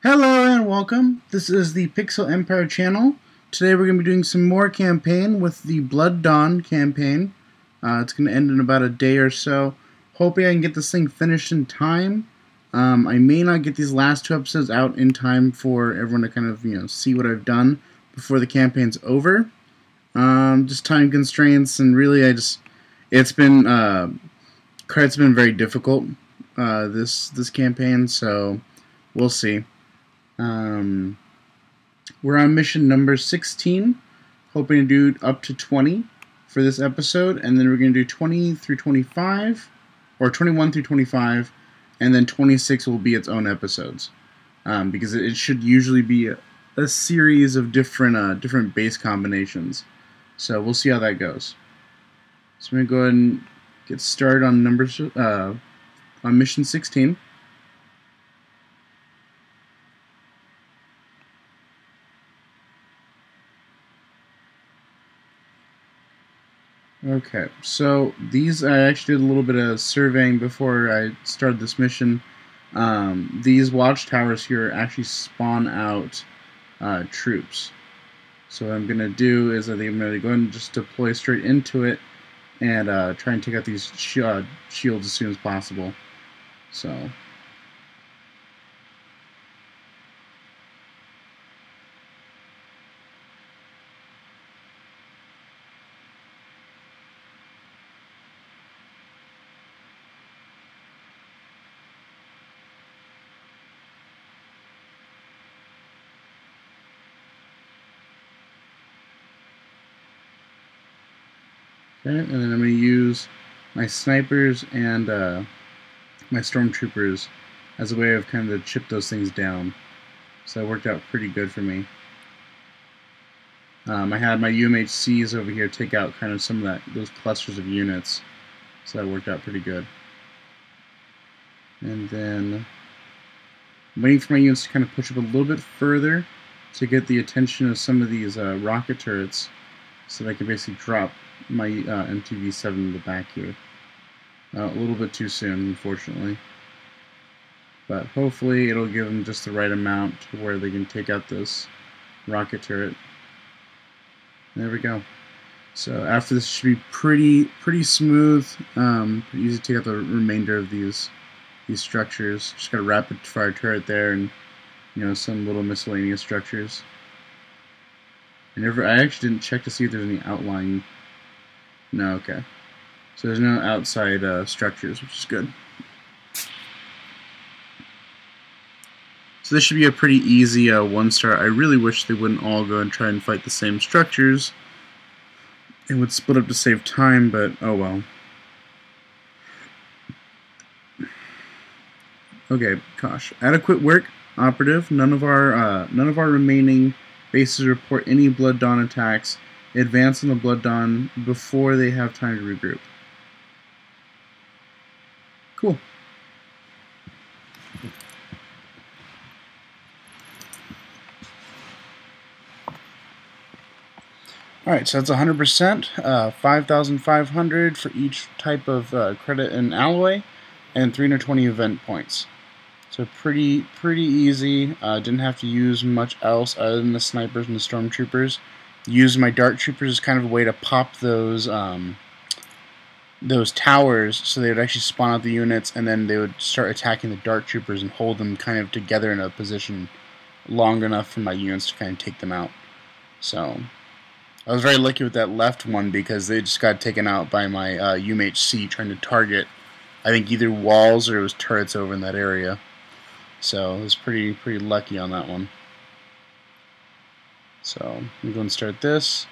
Hello and welcome. This is the Pixel Empire channel. Today we're going to be doing some more campaign with the Blood Dawn campaign. It's going to end in about a day or so. Hoping I can get this thing finished in time. I may not get these last two episodes out in time for everyone to kind of, see what I've done before the campaign's over. Just time constraints, and really it's been very difficult, this campaign, so we'll see. We're on mission number 16, hoping to do up to 20 for this episode, and then we're going to do 20 through 25, or 21 through 25, and then 26 will be its own episodes, because it should usually be a series of different base combinations. So we'll see how that goes. So I'm going to go ahead and get started on on mission 16. Okay, so I actually did a little bit of surveying before I started this mission. These watchtowers here actually spawn out troops. So what I'm going to do is I think I'm going to go ahead and just deploy straight into it and try and take out these shields as soon as possible. So... Okay, and then I'm going to use my snipers and my stormtroopers as a way of kind of to chip those things down. So that worked out pretty good for me. I had my UMHCs over here take out kind of some of those clusters of units. So that worked out pretty good. And then I'm waiting for my units to kind of push up a little bit further to get the attention of some of these rocket turrets, so that I can basically drop my MTV-7 in the back here. A little bit too soon, unfortunately. But hopefully it'll give them just the right amount to where they can take out this rocket turret. There we go. So after this, should be pretty smooth. Pretty easy to take out the remainder of these structures. Just got a rapid fire turret there, and some little miscellaneous structures. I actually didn't check to see if there's any outlying. No, okay. So there's no outside structures, which is good. So this should be a pretty easy 1-star. I really wish they wouldn't all go and try and fight the same structures. It would split up to save time, but oh well. Okay, Kosh. Adequate work, operative. None of our remaining bases report any Blood Dawn attacks. Advance on the Blood Dawn before they have time to regroup. Cool. Alright, so that's 100%, 5,500 for each type of credit and alloy, and 320 event points. So pretty easy. Didn't have to use much else other than the snipers and the stormtroopers. Used my dart troopers as kind of a way to pop those towers, so they would actually spawn out the units, and then they would start attacking the dart troopers and hold them kind of together in a position long enough for my units to kind of take them out. So I was very lucky with that left one, because they just got taken out by my UMHC trying to target, I think, either walls or it was turrets over in that area. So I was pretty lucky on that one. So I'm going to go and start this,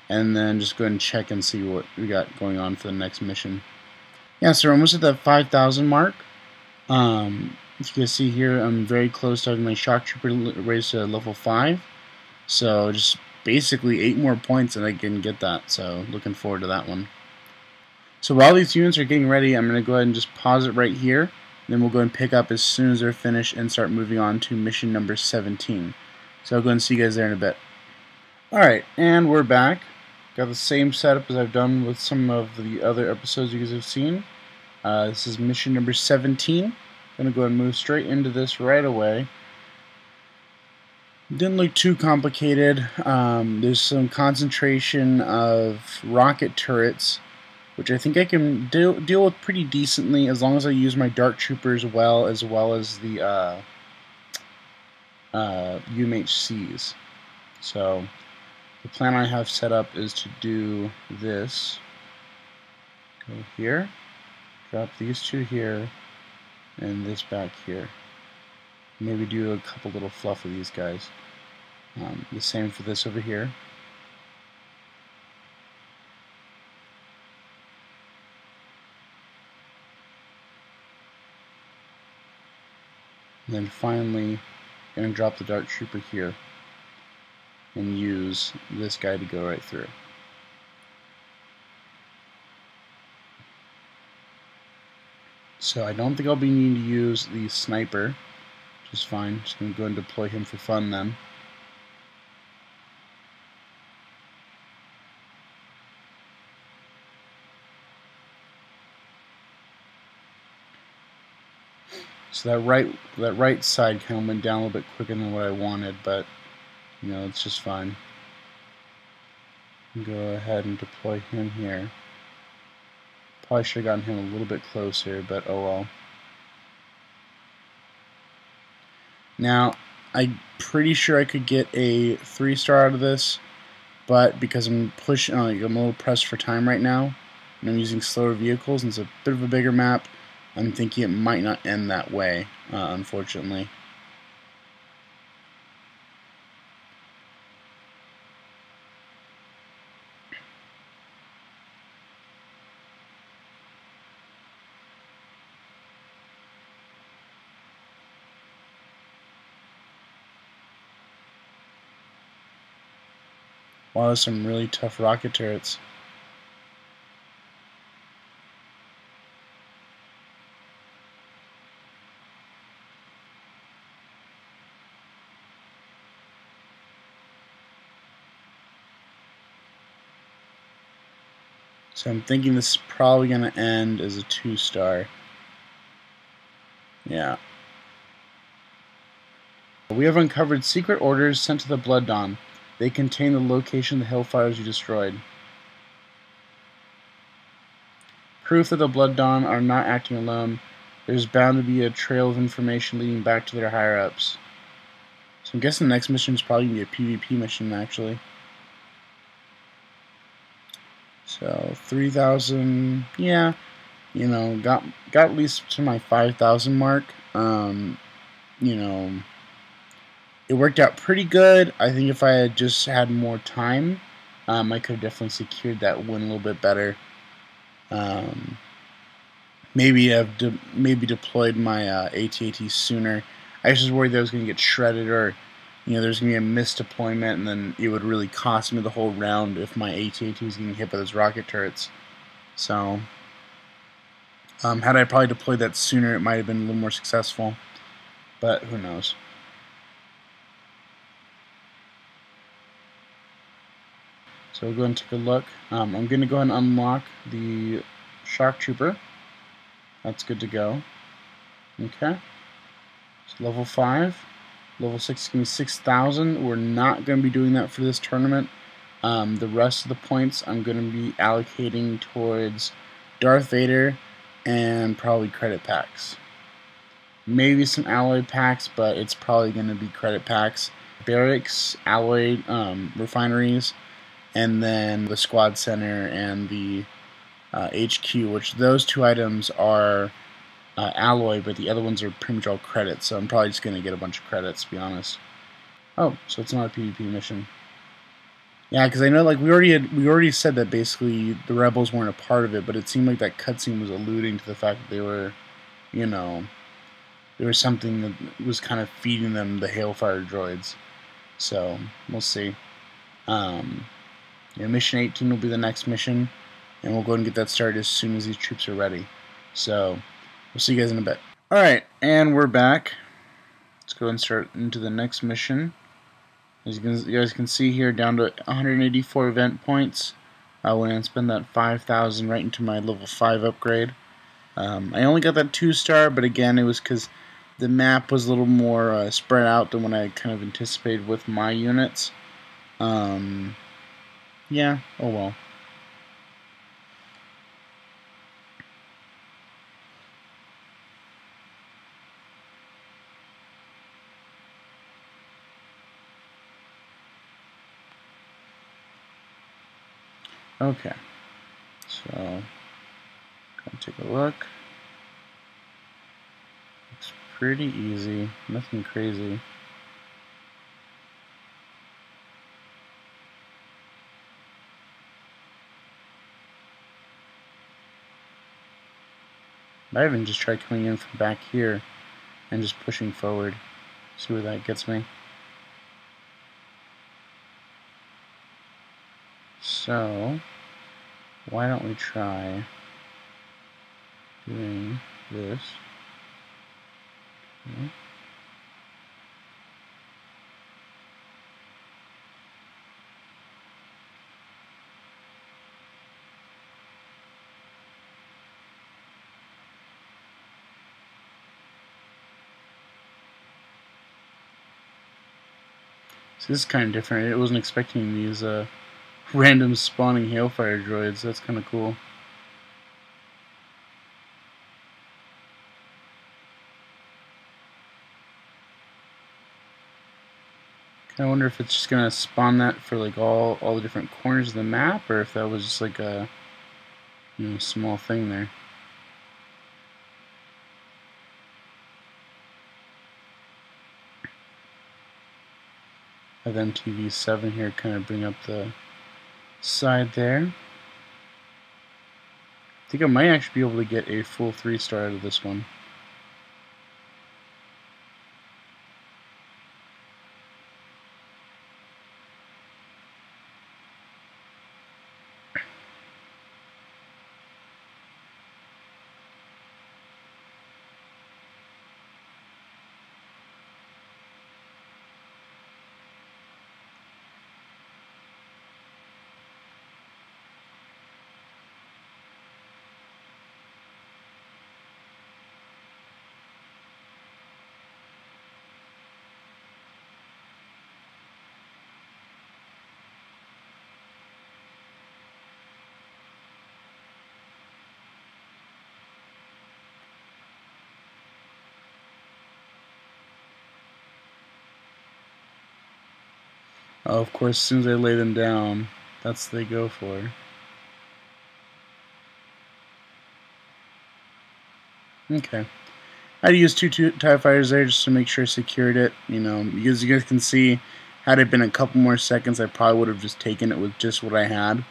and then just go ahead and check and see what we got going on for the next mission. Yeah, so we're almost at that 5,000 mark. As you can see here, I'm very close to having my shock trooper raised to level 5. So just basically 8 more points and I can get that. So looking forward to that one. So while these units are getting ready, I'm going to go ahead and just pause it right here. Then we'll go and pick up as soon as they're finished and start moving on to mission number 17. So I'll go and see you guys there in a bit. Alright, and we're back. Got the same setup as I've done with some of the other episodes you guys have seen. This is mission number 17. I'm going to go and move straight into this right away. Didn't look too complicated. There's some concentration of rocket turrets, which I think I can deal with pretty decently as long as I use my Dark Troopers well as the UMHCs. So the plan I have set up is to do this. Go here, drop these two here, and this back here. Maybe do a couple little fluff of these guys. The same for this over here. And then finally, I'm going to drop the Dark Trooper here and use this guy to go right through. So I don't think I'll be needing to use the sniper, which is fine. Just going to go and deploy him for fun then. So that right side kind of went down a little bit quicker than what I wanted, but you know, it's just fine. Go ahead and deploy him here. Probably should have gotten him a little bit closer, but oh well. Now, I'm pretty sure I could get a 3-star out of this, but because I'm pushing, I'm a little pressed for time right now, and I'm using slower vehicles, and it's a bit of a bigger map, I'm thinking it might not end that way, unfortunately. Wow, there's some really tough rocket turrets. So I'm thinking this is probably going to end as a 2-star. Yeah. We have uncovered secret orders sent to the Blood Dawn. They contain the location of the Hellfires you destroyed. Proof that the Blood Dawn are not acting alone. There's bound to be a trail of information leading back to their higher-ups. So I'm guessing the next mission is probably going to be a PvP mission, actually. So 3,000, yeah, you know, got at least to my 5,000 mark. You know, it worked out pretty good. I think if I had just had more time, I could have definitely secured that win a little bit better. Maybe I've maybe deployed my AT-AT sooner. I was just worried that I was going to get shredded, or you know, there's going to be a missed deployment, and then it would really cost me the whole round if my AT-AT was getting hit by those rocket turrets. So, had I probably deployed that sooner, it might have been a little more successful. But who knows? So we'll go and take a look. I'm going to go ahead and unlock the Shock Trooper. That's good to go. Okay. So level 5. Level 6 is going to be 6,000. We're not going to be doing that for this tournament. The rest of the points I'm going to be allocating towards Darth Vader and probably credit packs. Maybe some alloy packs, but it's probably going to be credit packs. Barracks, alloy refineries, and then the squad center and the HQ, which those 2 items are alloy, but the other ones are pretty much all credits, so I'm probably just going to get a bunch of credits, to be honest. Oh, so it's not a PvP mission. Yeah, because I know, like, we already said that basically the rebels weren't a part of it, but it seemed like that cutscene was alluding to the fact that they were, you know, there was something that was kind of feeding them the Hailfire droids. So we'll see. Yeah, mission 18 will be the next mission, and we'll go and get that started as soon as these troops are ready. So we'll see you guys in a bit. Alright, and we're back. Let's go and start into the next mission. As you guys can see here, down to 184 event points. I went and spent that 5,000 right into my level 5 upgrade. I only got that 2-star, but again, it was because the map was a little more spread out than what I kind of anticipated with my units. Yeah, oh well. Okay, so go take a look. It's pretty easy, nothing crazy. I even just try coming in from back here and just pushing forward. See where that gets me. So, why don't we try doing this? Okay. So this is kind of different. I wasn't expecting these random spawning Hailfire droids. That's kind of cool. I wonder if it's just gonna spawn that for like all the different corners of the map, or if that was just like a small thing there. I have MTV7 here, kind of bring up the side there. I think I might actually be able to get a full 3-star out of this one. Oh, of course, as soon as I lay them down, that's what they go for. Okay. I had to use two TIE fighters there just to make sure I secured it. Because you guys can see, had it been a couple more seconds, I probably would have just taken it with just what I had.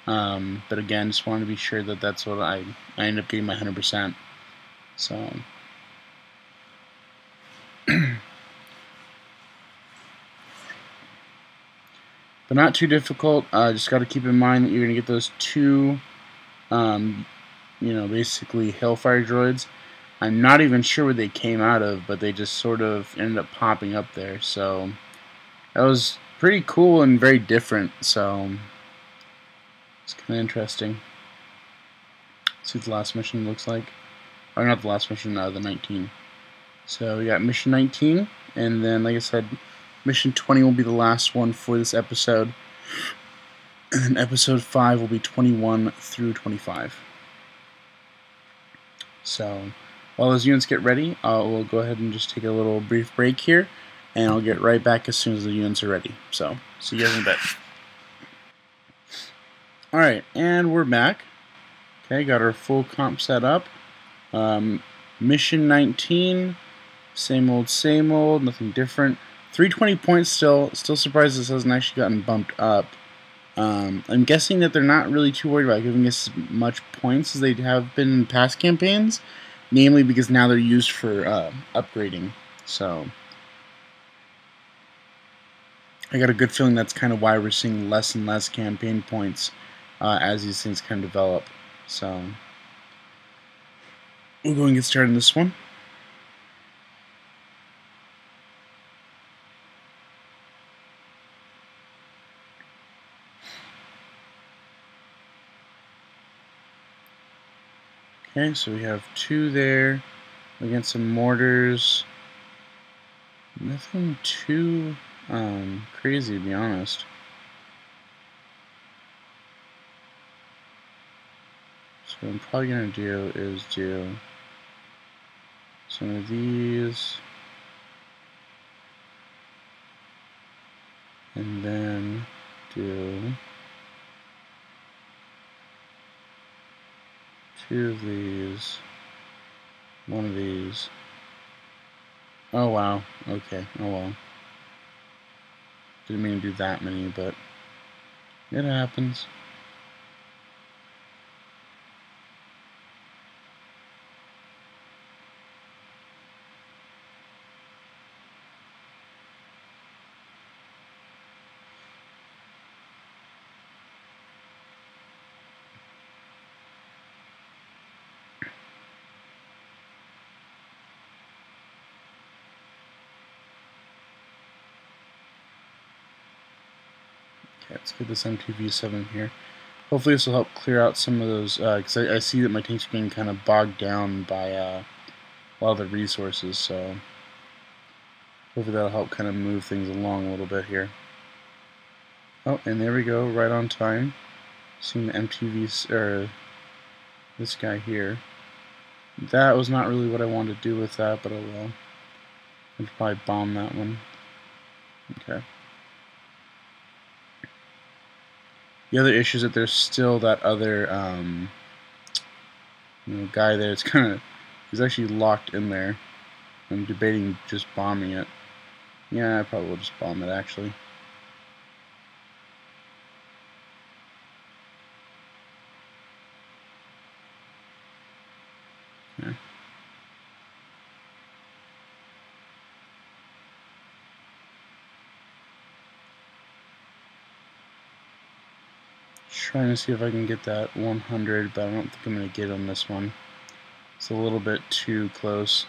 But again, just wanted to be sure that that's what I ended up getting my 100%. So. But not too difficult. Just got to keep in mind that you're going to get those two, basically Hailfire droids. I'm not even sure where they came out of, but they just sort of ended up popping up there. So that was pretty cool and very different. So it's kind of interesting. See what the last mission looks like. Or not the last mission, the 19. So we got mission 19, and then, like I said, mission 20 will be the last one for this episode. And then episode 5 will be 21 through 25. So while those units get ready, we'll go ahead and just take a little brief break here, and I'll get right back as soon as the units are ready. So, see you guys in a bit. Alright, and we're back. Okay, got our full comp set up. Mission 19, same old, nothing different. 320 points still surprised this hasn't actually gotten bumped up. I'm guessing that they're not really too worried about giving us as much points as they have been in past campaigns, namely because now they're used for upgrading. So I got a good feeling that's kind of why we're seeing less and less campaign points as these things kind of develop. So we'll go and get started on this one. Okay, so we have 2 there against some mortars. Nothing too crazy, to be honest. So what I'm probably going to do is do some of these, and then do 2 of these, 1 of these. Oh wow, okay, oh well. Didn't mean to do that many, but it happens. Okay, let's get this MTV7 here. Hopefully this will help clear out some of those, because I see that my tanks are getting kind of bogged down by a lot of the resources, so hopefully that'll help kind of move things along a little bit here. Oh, and there we go, right on time. Seeing the MTV, or this guy here. That was not really what I wanted to do with that, but oh well. I'd probably bomb that one. Okay. The other issue is that there's still that other guy there. It's kind of, he's actually locked in there. I'm debating just bombing it. Yeah, I probably will just bomb it actually. Okay. Trying to see if I can get that 100, but I don't think I'm going to get on this one. It's a little bit too close.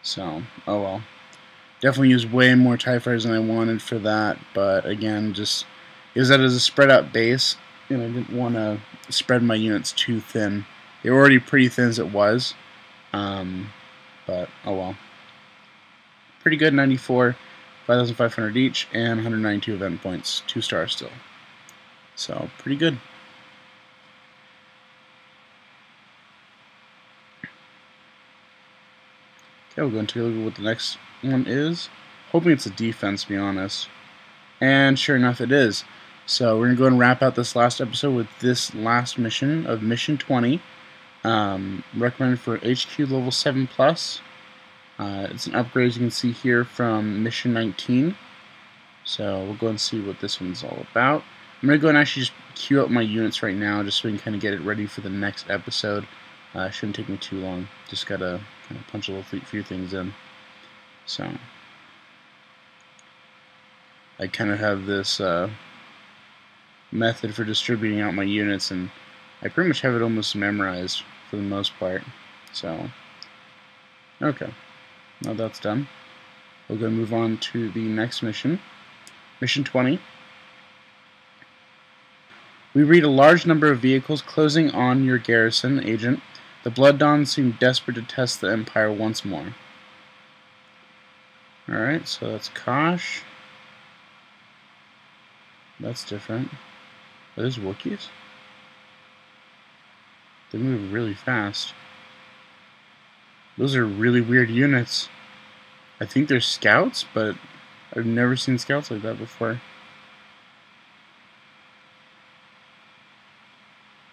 So, oh well. Definitely used way more TIE fighters than I wanted for that, but again, just use that as a spread out base, and I didn't want to spread my units too thin. They were already pretty thin as it was, but oh well. Pretty good, 94, 5,500 each, and 192 event points, 2 stars still. So, pretty good. Okay, we'll go and take a look at what the next one is. Hoping it's a defense, to be honest. And sure enough, it is. So we're going to go and wrap out this last episode with this last mission of Mission 20. Recommended for HQ level 7+. It's an upgrade, as you can see here, from Mission 19. So we'll go and see what this one's all about. I'm going to go and actually just queue up my units right now, just so we can kind of get it ready for the next episode. Shouldn't take me too long. Just got to kind of punch a little few things in. So I kind of have this method for distributing out my units, and I pretty much have it almost memorized for the most part. So, okay, now that's done. We're going to move on to the next mission, Mission 20. We read a large number of vehicles closing on your garrison, Agent. The Blood Dons seem desperate to test the Empire once more. Alright, so that's Kosh. That's different. Are those Wookiees? They move really fast. Those are really weird units. I think they're scouts, but I've never seen scouts like that before.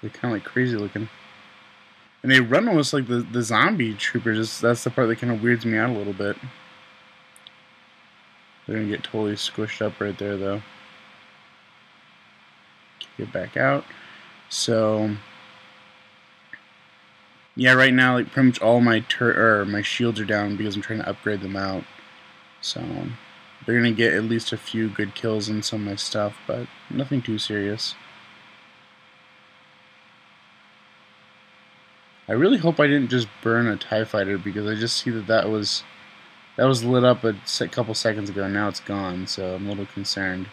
They're kind of like crazy looking. And they run almost like the zombie troopers. That's the part that kind of weirds me out a little bit. They're going to get totally squished up right there, though. Get back out. So, yeah, right now, like pretty much all my my shields are down because I'm trying to upgrade them out. So, they're going to get at least a few good kills in some of my stuff, but nothing too serious. I really hope I didn't just burn a TIE fighter, because I just see that was lit up a couple seconds ago, and now it's gone, so I'm a little concerned.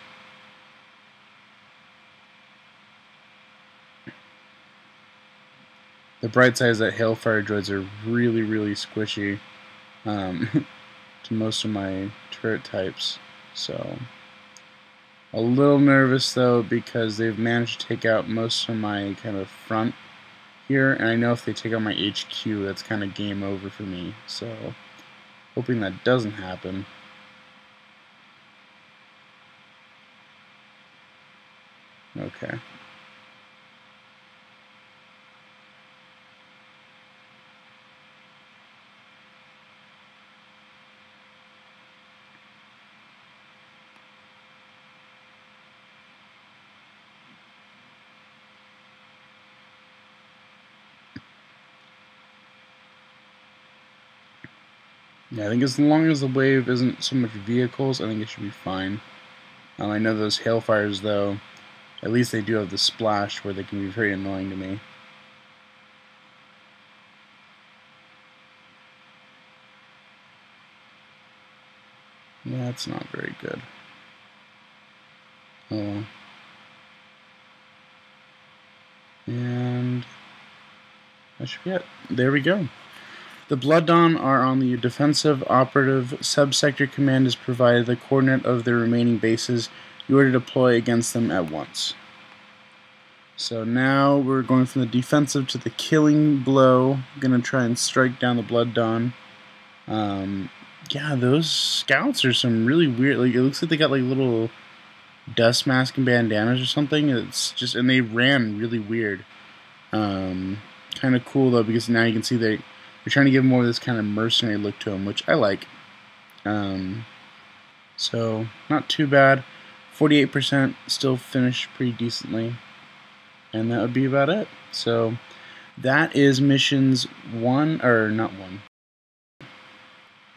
The bright side is that Hailfire droids are really, really squishy. Just to most of my turret types. So a little nervous though, because they've managed to take out most of my kind of front here, and I know if they take out my HQ, that's kind of game over for me. So hoping that doesn't happen. Okay. Yeah, I think as long as the wave isn't so much vehicles, I think it should be fine. I know those hailfires, though, at least they do have the splash where they can be very annoying to me. That's not very good. Oh. And that should be it. There we go. The Blood Dawn are on the defensive. Operative subsector command is provided the coordinate of their remaining bases. You are to deploy against them at once. So now we're going from the defensive to the killing blow. I'm going to try and strike down the Blood Dawn. Yeah, those scouts are some really weird. Like, it looks like they got like little dust mask and bandanas or something. It's just, and they ran really weird. Kind of cool though, because now you can see they're trying to give more of this kind of mercenary look to them, which I like. So not too bad. 48% still finished pretty decently, and that would be about it. So that is missions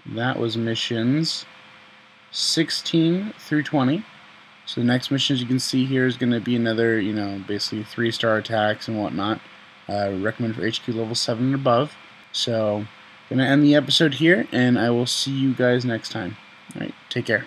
that was missions 16 through 20. So the next missions you can see here is going to be another, basically 3-star attacks and whatnot. Recommend for HQ level 7 and above. So, going to end the episode here, and I will see you guys next time. Alright, take care.